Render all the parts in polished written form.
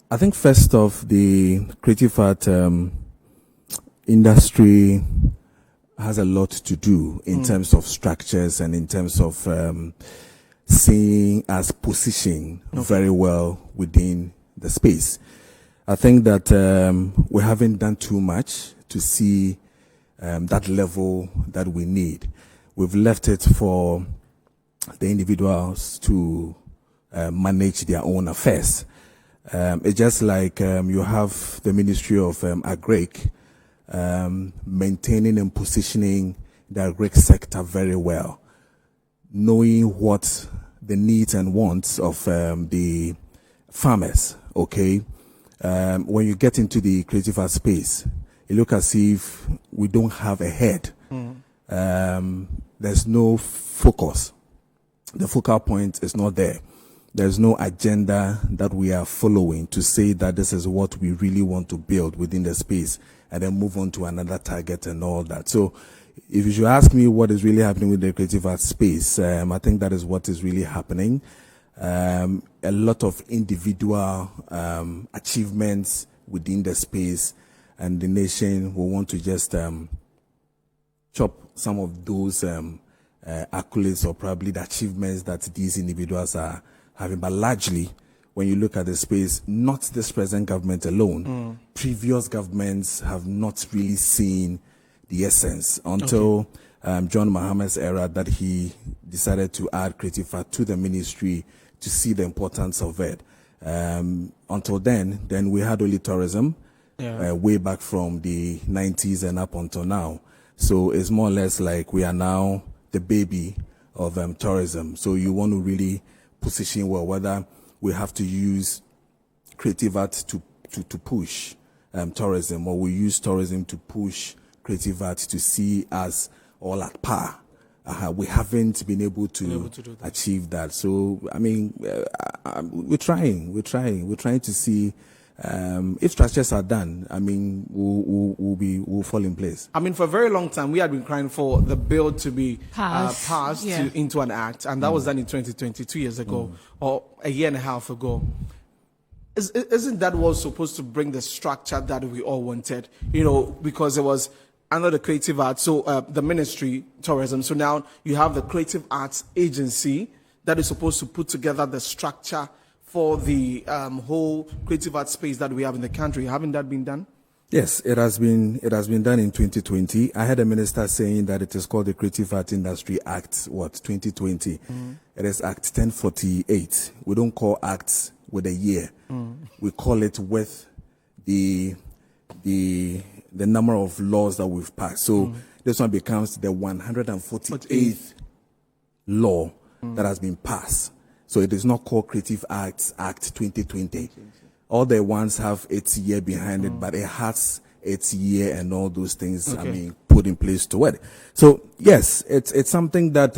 I think first off, the creative art industry has a lot to do in terms of structures and in terms of seeing us positioning very well within the space. I think that we haven't done too much to see that level that we need. We've left it for the individuals to manage their own affairs. It's just like you have the Ministry of Agric maintaining and positioning the agric sector very well, knowing what the needs and wants of the farmers, okay? When you get into the creative art space, it looks as if we don't have a head. There's no focus. The focal point is not there. There's no agenda that we are following to say that this is what we really want to build within the space and then move on to another target and all that. So if you should ask me what is really happening with the creative art space, I think that is what is really happening. A lot of individual achievements within the space, and the nation will want to just chop some of those accolades or probably the achievements that these individuals are having. But largely, when you look at the space, not this present government alone, previous governments have not really seen the essence until John Mahama's era, that he decided to add creative art to the ministry to see the importance of it. Until then we had only tourism, way back from the 90s and up until now. So it's more or less like we are now the baby of tourism. So you want to really position well, whether we have to use creative art to push tourism, or we use tourism to push creative art to see us all at par. We haven't been able to achieve that. So, I mean, we're trying to see if structures are done. I mean, we'll fall in place. I mean, for a very long time, we had been crying for the bill to be passed into an act, and that was done in 2020, 2 years ago, or a year and a half ago. Isn't that what was supposed to bring the structure that we all wanted? You know, because it was under the creative arts, so the ministry, tourism. So now you have the creative arts agency that is supposed to put together the structure for the whole creative arts space that we have in the country. Haven't that been done? Yes, it has been done in 2020. I had a minister saying that it is called the Creative Art Industry Act, 2020. It is Act 1048. We don't call acts with a year. We call it with the number of laws that we've passed. So this one becomes the 148th law that has been passed. So it is not called Creative Arts Act 2020. All the ones have its year behind it, but it has its year and all those things, I mean, put in place to it. So yes, it's something that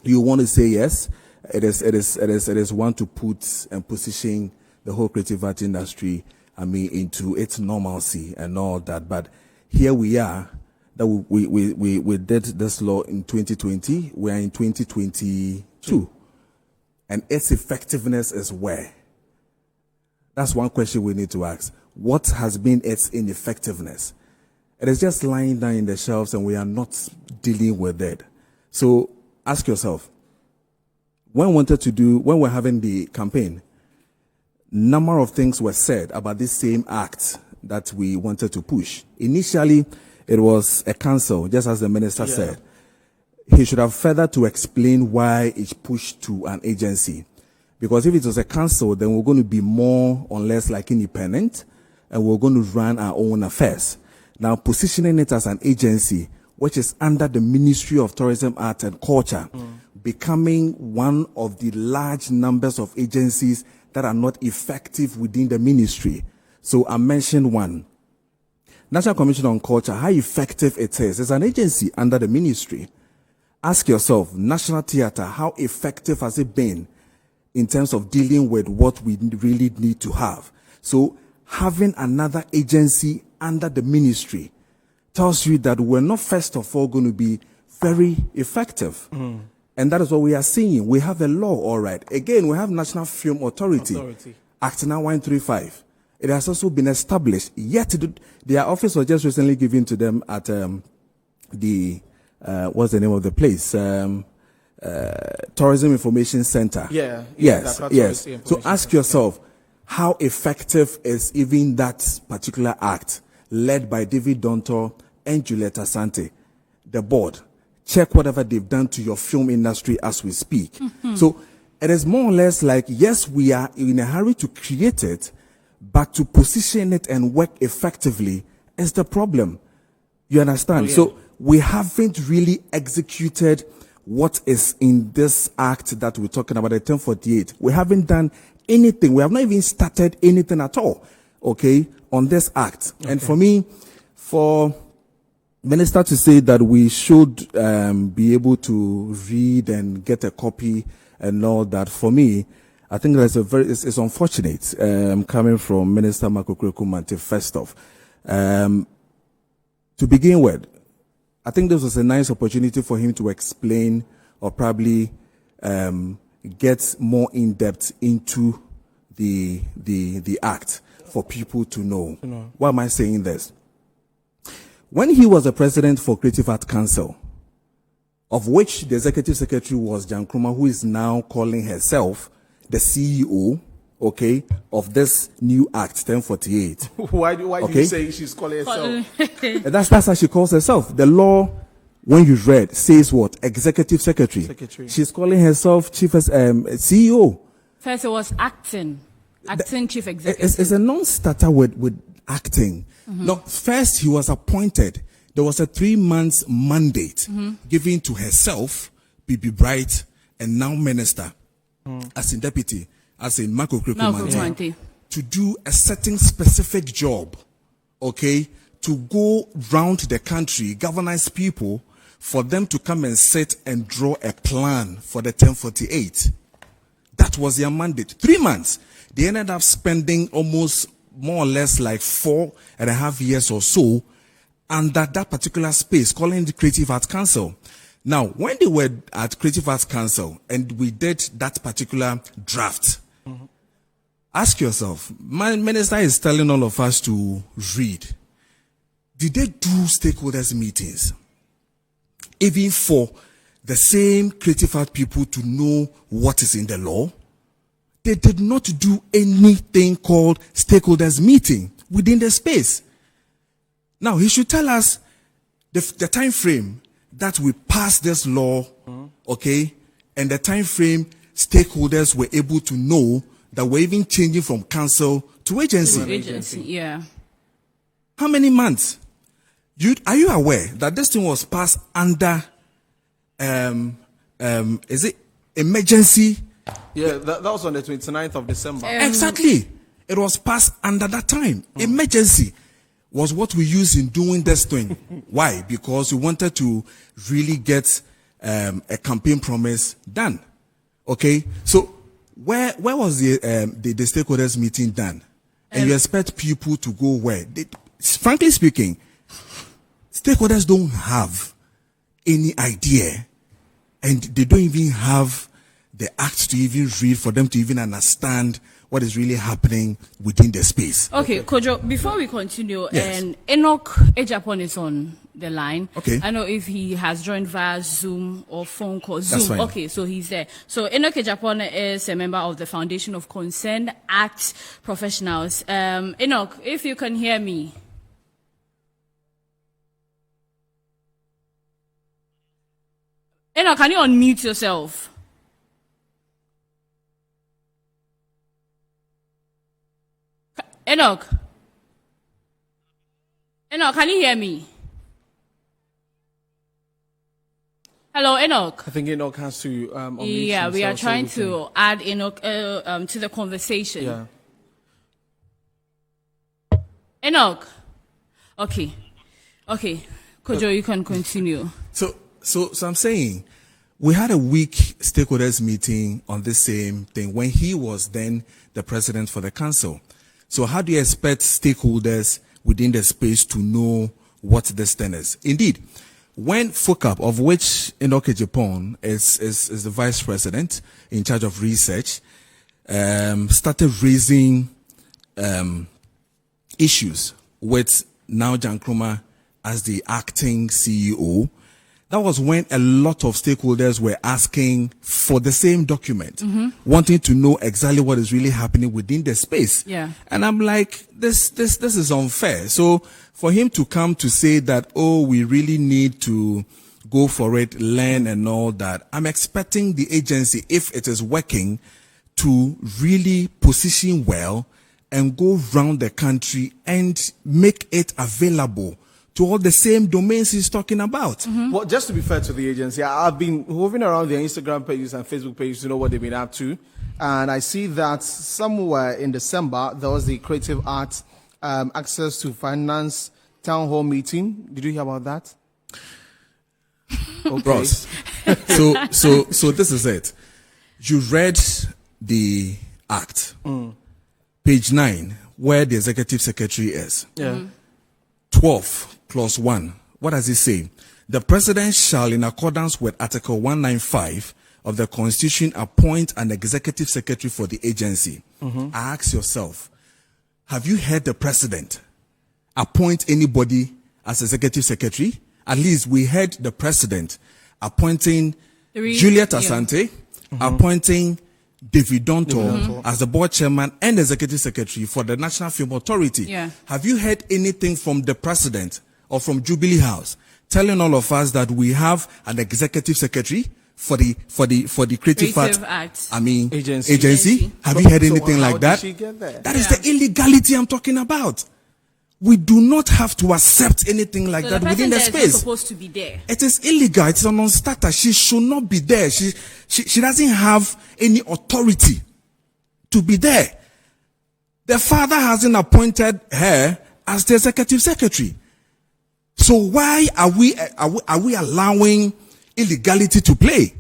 you want to say yes. It is one to put and position the whole creative art industry, I mean, into its normalcy and all that. But here we are, that we did this law in 2020. We are in 2022, and its effectiveness is where? That's one question we need to ask. What has been its ineffectiveness? It is just lying down in the shelves, and we are not dealing with it. So ask yourself, when we're having the campaign, number of things were said about this same act that we wanted to push. Initially, it was a council, just as the minister said. He should have further to explain why it's pushed to an agency. Because if it was a council, then we're going to be more or less like independent, and we're going to run our own affairs. Now, positioning it as an agency, which is under the Ministry of Tourism, Art and Culture, becoming one of the large numbers of agencies that are not effective within the ministry. So I mentioned one. National Commission on Culture, how effective it is. It's an agency under the ministry. Ask yourself, National Theatre, how effective has it been in terms of dealing with what we really need to have? So having another agency under the ministry tells you that we're not first of all going to be very effective. And that is what we are seeing. We have a law, all right. Again, we have National Film Authority. Act 9135. It has also been established. Yet their office was just recently given to them at what's the name of the place? Tourism Information Center. Yeah. Yes. So ask yourself, how effective is even that particular act led by David Dontor and Juliet Asante, the board? Check whatever they've done to your film industry as we speak. So it is more or less like, yes, we are in a hurry to create it, but to position it and work effectively is the problem. You understand? Oh, yeah. So we haven't really executed what is in this act that we're talking about, the 1048. We haven't done anything. We have not even started anything at all, okay, on this act. Okay. And for me, for Minister to say that we should be able to read and get a copy and all that, for me, I think that's it's unfortunate coming from Minister Makokure Kumante. First off, to begin with, I think this was a nice opportunity for him to explain or probably get more in depth into the act for people to know. Why am I saying this? When he was the president for Creative Art Council, of which the executive secretary was Jan Krumah, who is now calling herself the CEO, okay, of this new Act 1048. Why do you say she's calling herself? That's how she calls herself. The law, when you read, says what? Executive secretary. She's calling herself chief CEO. First, it was acting chief executive. It's a non-starter with acting. No, first he was appointed. There was a 3-month mandate given to herself, Bibi Bright, and now minister, as in deputy, as in Makokure Kumante, to do a certain specific job, okay, to go round the country, galvanize people, for them to come and sit and draw a plan for the 1048. That was their mandate. 3 months. They ended up spending almost more or less like 4.5 years or so under that particular space, calling the Creative Arts Council. Now, when they were at Creative Arts Council and we did that particular draft, ask yourself, my minister is telling all of us to read. Did they do stakeholders meetings? Even for the same creative art people to know what is in the law? They did not do anything called stakeholders meeting within the space. Now, he should tell us the time frame that we passed this law, okay, and the time frame stakeholders were able to know that we're even changing from council to agency. Yeah. How many months? Are you aware that this thing was passed under, is it emergency? Yeah, that was on the 29th of December. Exactly. It was passed under that time. Emergency was what we used in doing this thing. Why? Because we wanted to really get a campaign promise done. Okay? So where was the stakeholders meeting done? And you expect people to go where? Frankly speaking, stakeholders don't have any idea, and they don't even have the act to even read for them to even understand what is really happening within the space. Okay, Kojo, before we continue, yes. And Enoch Ejapon is on the line. Okay. I know if he has joined via Zoom or phone call. Zoom. That's fine. Okay, so he's there. So Enoch Ejapon is a member of the Foundation of Concerned Arts Professionals. Enoch, if you can hear me. Enoch, can you unmute yourself? Enoch, can you hear me? Hello, Enoch. I think Enoch has to unmute Yeah, we are himself trying so to add Enoch to the conversation. Yeah. Enoch. Okay. Kojo, you can continue. So I'm saying we had a week stakeholders meeting on the same thing when he was then the president for the council. So how do you expect stakeholders within the space to know what this thing is? Indeed, when FOCAP, of which Enoch Ejapon is the vice president in charge of research, started raising issues with now Jan Krumah as the acting CEO, that was when a lot of stakeholders were asking for the same document, wanting to know exactly what is really happening within the space. Yeah. And I'm like, this is unfair. So for him to come to say that, oh, we really need to go for it, learn and all that, I'm expecting the agency, if it is working, to really position well and go around the country and make it available to all the same domains he's talking about. Well, just to be fair to the agency, I've been moving around their Instagram pages and Facebook pages to know what they've been up to. And I see that somewhere in December, there was the Creative Arts Access to Finance Town Hall meeting. Did you hear about that? Okay. Ross. So this is it. You read the act, page 9, where the executive secretary is. Yeah. 12, clause 1. What does it say? The president shall, in accordance with Article 195 of the Constitution, appoint an executive secretary for the agency. Ask yourself, have you heard the president appoint anybody as executive secretary? At least we heard the president appointing Juliet Asante, appointing David Donto as the board chairman and executive secretary for the National Film Authority. Yeah. Have you heard anything from the president or from Jubilee House telling all of us that we have an executive secretary for the Creative Arts agency? Have you heard anything like that? That is the illegality I'm talking about. We do not have to accept anything like that within the space. Is not supposed to be there. It is illegal. It's a non-starter. She should not be there. She doesn't have any authority to be there. The father hasn't appointed her as the executive secretary. So why are we allowing illegality to play?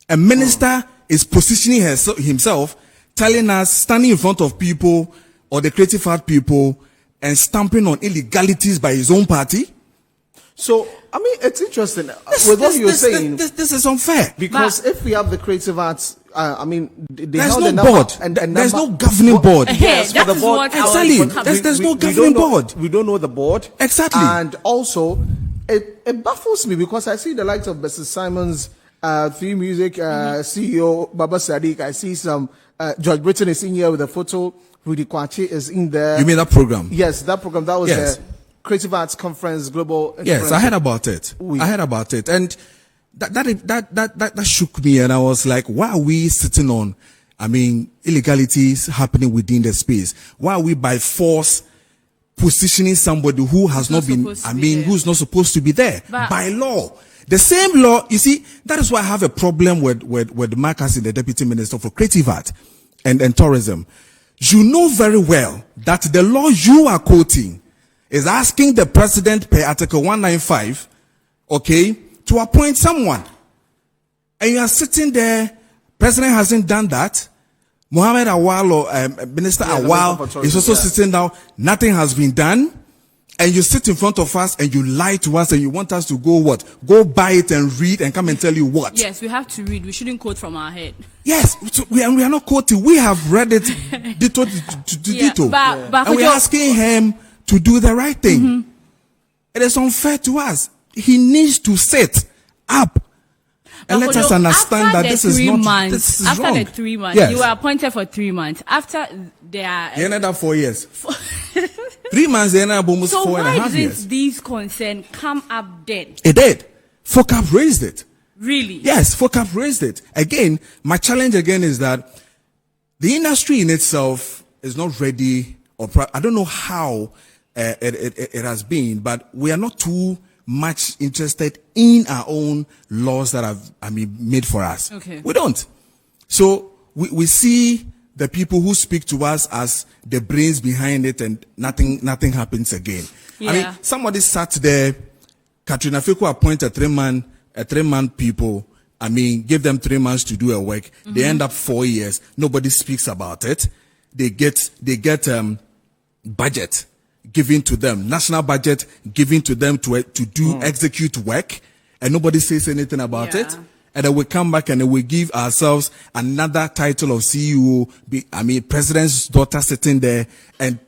A minister is positioning himself, telling us, standing in front of people or the creative art people, and stamping on illegalities by his own party. So, I mean, it's interesting with what you're saying. This is unfair. Because if we have the creative arts, there's no board. There's no governing board. Yes, that for the is board. what Exactly. There's no governing board. We don't know the board. Exactly. And also, it baffles me because I see the likes of Mrs. Simon's Theme Music CEO, Baba Sadiq. I see some, George Britton is in here with a photo. Rudy Kwachi is in there. You mean that program? Yes, that program. That was the Creative Arts Conference Global. Yes, I heard about it. I heard about it, and that shook me. And I was like, why are we sitting on? Illegalities happening within the space. Why are we by force positioning somebody who has not been? Who's not supposed to be there by law? The same law. You see, that is why I have a problem with Marcus, the Deputy Minister for Creative Art and Tourism. You know very well that the law you are quoting is asking the president per Article 195, to appoint someone. And you are sitting there, president hasn't done that. Mohammed Awal or Minister Awal is also sitting down. Nothing has been done. And you sit in front of us and you lie to us and you want us to go what? Go buy it and read and come and tell you what? Yes, we have to read. We shouldn't quote from our head. Yes, we are not quoting. We have read it ditto to ditto. But and we're asking him to do the right thing. It is unfair to us. He needs to sit up and let us understand that this is not this is after wrong. The 3 months, you were appointed for 3 months. After they are... He ended up 4 years. 3 months, they ended up almost 4.5 years. So why didn't these concerns come up then? It did. FOCAP raised it. Really? Yes, FOCAP raised it. Again, my challenge again is that the industry in itself is not ready, or I don't know how it has been, but we are not too much interested in our own laws that have made for us. Okay. We don't. So we see the people who speak to us as the brains behind it, and nothing happens again. Yeah. Somebody sat there. Katrina Feku appointed a three-man people. Give them 3 months to do a work. They end up 4 years. Nobody speaks about it. They get budget given to them, national budget given to them to execute work, and nobody says anything about it. and then we come back and then we give ourselves another title of CEO. President's daughter sitting there, and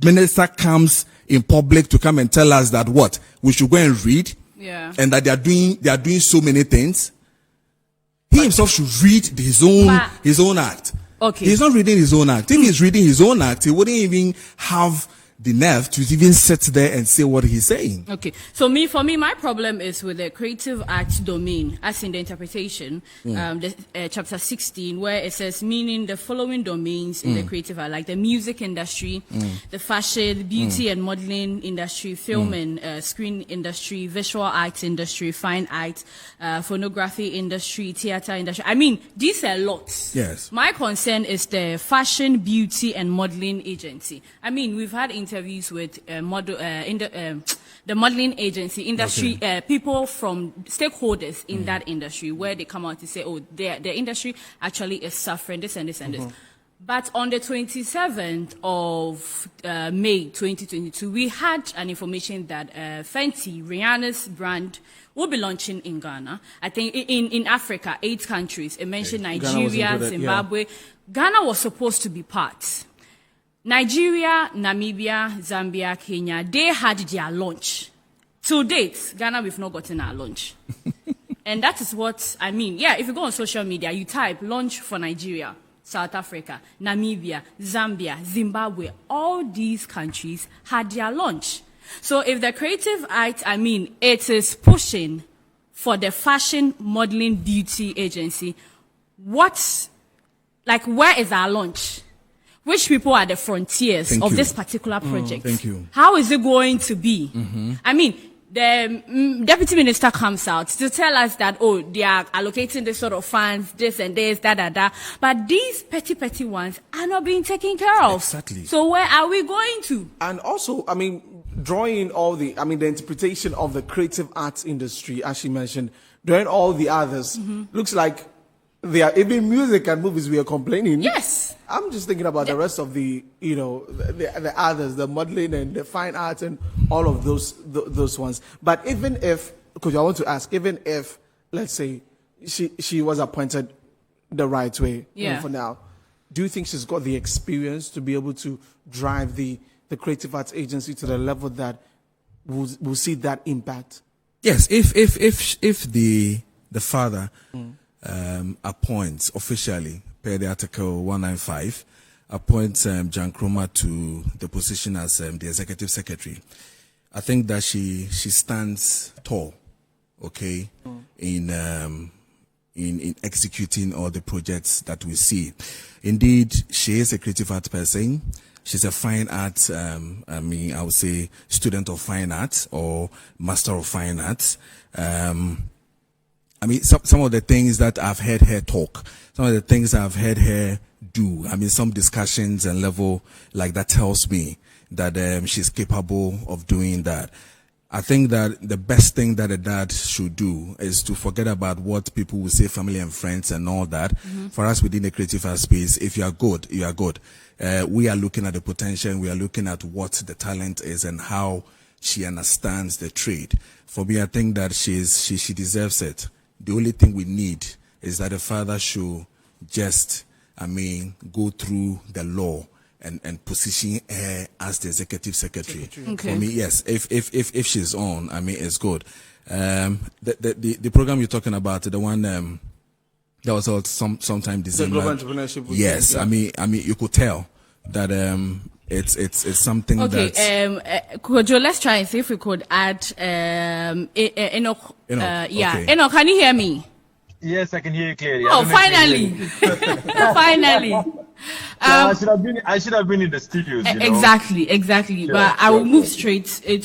minister comes in public to come and tell us that what we should go and read, and that they are doing so many things. He himself should read his own act. Okay, he's not reading his own act. If he's reading his own act, he wouldn't even have the nerve to even sit there and say what he's saying. Okay, so for me, my problem is with the creative act domain, as in the interpretation, chapter 16, where it says meaning the following domains in the creative act, like the music industry, the fashion, beauty and modeling industry, film and screen industry, visual arts industry, fine art, phonography industry, theater industry. I mean, these are lots. Yes. My concern is the fashion, beauty and modeling agency. I mean, we've had interviews with the modeling agency industry, people from stakeholders in that industry, where they come out to say, oh, the industry actually is suffering this and this and this. But on the 27th of May 2022, we had an information that Fenty, Rihanna's brand, will be launching in Ghana. I think in Africa, 8 countries. It mentioned Nigeria, Zimbabwe. Ghana was supposed to be part. Nigeria, Namibia, Zambia, Kenya, they had their launch. To date, Ghana, we've not gotten our launch. And that is what I mean. Yeah, if you go on social media, you type launch for Nigeria, South Africa, Namibia, Zambia, Zimbabwe, all these countries had their launch. So if the creative act, it is pushing for the fashion modeling beauty agency, where is our launch? Which people are the frontiers of this particular project? Thank you. How is it going to be? I mean, the deputy minister comes out to tell us that, oh, they are allocating this sort of funds, this and this, da. But these petty ones are not being taken care of. Exactly. So where are we going to? And also, drawing all the interpretation of the creative arts industry, as she mentioned, drawing all the others, looks like they are even music and movies we are complaining. Yes. I'm just thinking about the rest of the others, the modeling and the fine arts and all of those ones. But even if, because I want to ask, even if, let's say, she was appointed the right way for now, do you think she's got the experience to be able to drive the creative arts agency to the level that we'll see that impact? Yes, if the father appoints officially, per the Article 195, appoints Jan Kroma to the position as the executive secretary, I think that she stands tall, okay, in executing all the projects that we see. Indeed, she is a creative art person. She's a fine art, I would say, student of fine arts or master of fine arts. Some of the things that I've heard her talk, some of the things I've heard her do, some discussions and level like that tells me that she's capable of doing that. I think that the best thing that a dad should do is to forget about what people will say, family and friends and all that. For us within the creative art space, if you are good, you are good. We are looking at the potential, we are looking at what the talent is and how she understands the trade. For me, I think that she deserves it. The only thing we need is that the father should just, go through the law and position her as the executive secretary. Okay. For me, yes, if she's on, it's good. The program you're talking about, the one that was out sometime December. The Global Entrepreneurship Weekend. Yes, you could tell that it's something that. Kojo, let's try and see if we could add Enoch. Okay. Enoch, can you hear me? Yes, I can hear you clearly. Oh, finally! Finally. I should have been in the studios. Exactly. Sure, but I will move straight to